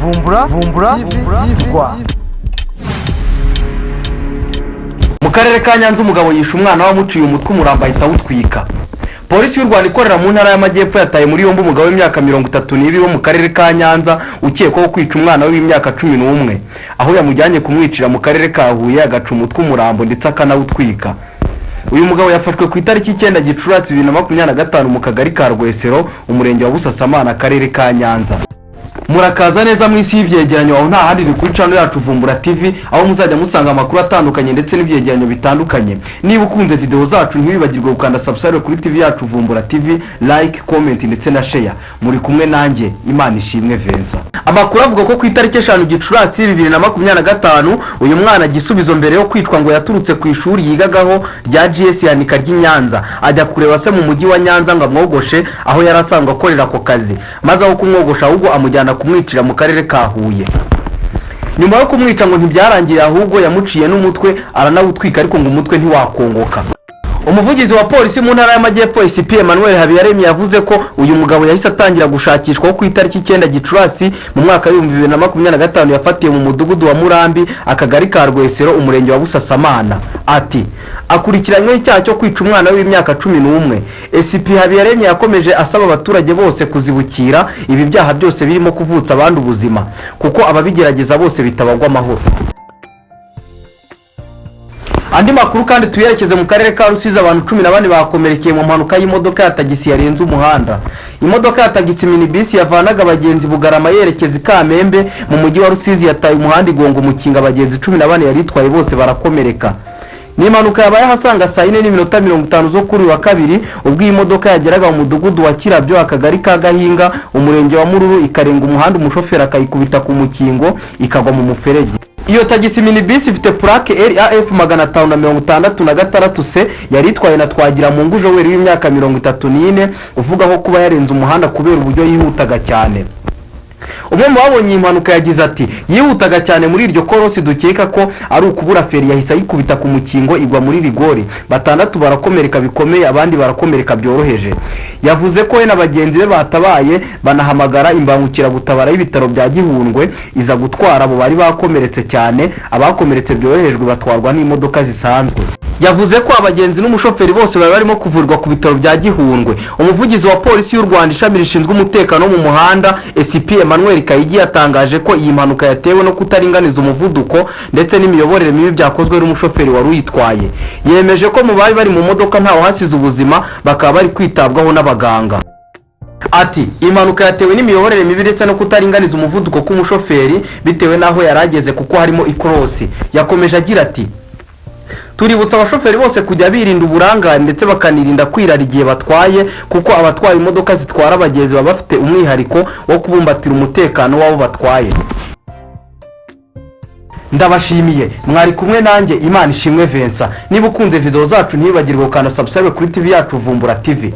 Vumbura TV. Mu karere ka Nyanza umugabo yishe umwana wamuciye umutwe umurambo ahita awutwika. Polisi y'u Rwanda ikorera mu ntara y'Amajyepfo yataye muri yombi umugabo w'imyaka 32 wo mu karere ka Nyanza ukekwaho kwica umwana w'imyaka 11 aho yamujyanye kumwicira mu karere ka Huye agaca umutwe umurambo ndetse akanawutwika. Uyu mugabo yafashwe ku itariki 9 Gicurasi 2025 mu kagari ka Rwesero umurenge wa Busasamana akarere ka Nyanza. Murakaza neza mu isi y'ibyegeranyo aho nta handi uri kuri channel yacu Vumbura TV aho muzajya musanga amakuru atandukanye ndetse n'ibyegeranyo bitandukanye. Niba ukunze video zacu ntibibagirwe gukanda subscribe kuri TV yacu Vumbura TV, like, comment ndetse na share. Muri kumwe nanjye Imana ishimwe Vincent. Amakuru avuga ko ku itariki 5 Gicurasi 2025 uyu mwana gisubizo mbere yo kwicwa ngo yaturutse ku ishuri yigagaho rya GS yanika ry'Inyanza ajya kureba se mu mujyi wa Nyanza ngo amwogoshe aho yarasanzwe akorera ko kazi maze aho kumwogosha ahubwo amujyana kumwicira mu karere ka Huye. Nyuma yo kumwica ngo ntibyarangiye ahubwo yamuciye n'umutwe aranawutwika ariko ngo umutwe ntiwakongoka. Umuvugizi wa polisi mu ntara y'Amajyepfo SP Emmanuel Habiyaremye yavuze ko uyu mugabo yahise atangira gushakishwa ku itariki 9 Gicurasi mu mwaka wa 2025 yafatiye mu mudugudu wa Murambi akagari ka Rwesero umurenge wa Busasamana. Ati akurikiranywe icyaha cyo kwica umwana w'imyaka 11. SP Habiyaremye yakomeje asaba abaturage bose kuzibukira ibi byaha byose birimo kuvutsa abandi ubuzima kuko ababigerageza bose bitabagwa amahoro. Andi makuru kandi tuyerekeze mu karere ka Rusizi abantu 14 bakomerekeye mu mpanuka y'imodoka ya tagisi yarenze umuhanda. Imodoka ya tagisi minibus yavanaga abagenzi Bugarama yerekeza Kamembe mu mujyi wa Rusizi yataye umuhanda igonga umukinga abagenzi 14 yaritwaye bose barakomereka. Ni impanuka yabaye hasanga saa 4:50 zo kuri wa kabiri ubwo iyi modoka yageraga mu mudugudu wa Kirabyo akagari ka Gahinga umurenge wa Mururu ikarenga umuhanda umushoferi akayikubita ku mukingo ikagwa mu muferege. Iyo tagisi minibus ifite plaque RAF 566 C yaritwaye na Twagira mu Ngujo weri w'imyaka 34 uvugaho kuba yarenze umuhanda kubera uburyo yihutaga cyane. Umwe mu babonye impanuka yagize ati yihutaga cyane muri iryo korosi dukeka ko ari ukubura feri yahise ayikubita ku mukingo igwa muri rigori batandatu barakomereka bikomeye abandi barakomereka byoroheje. Yavuze ko we n'abagenzi be batabaye banahamagara imbangukira gutabara y'ibitaro bya Gihundwe iza gutwara abo bari bakomeretse cyane abakomeretse byorohejwe batwarwa n'imodoka zisanzwe. Yavuze ko abagenzi n'umushoferi bose bari barimo kuvurwa ku bitaro bya Gihundwe. Umuvugizi wa polisi y'u Rwanda ishami rishinzwe umutekano mu muhanda SP Emmanuel Kayigi yatangaje ko iyi mpanuka yatewe no kutaringaniza umuvuduko ndetse n'imiyoborere mibi byakozwe n'umushoferi wari uyitwaye. Yemeje ko mu bari mu modoka ntawo hasize ubuzima bakaba bari kwitabwaho n'abaganga. Ati impanuka yatewe n'imiyoborere mibi ndetse no kutaringaniza umuvuduko k'umushoferi bitewe naho yarageze kuko harimo ikorosi. Yakomeje agira ati tuributsa abashoferi bose kujya birinda uburangare ndetse bakanirinda kwirara igihe batwaye kuko abatwaye imodoka zitwara abagenzi baba bafite umwihariko wo kubumbatira umutekano wabo batwaye. Ndabashimiye mwari kumwe nanjye Imana ishimwe Vincent. Niba ukunze video zacu ntibagirwe gukanda subscribe kuri TV yacu Vumbura TV.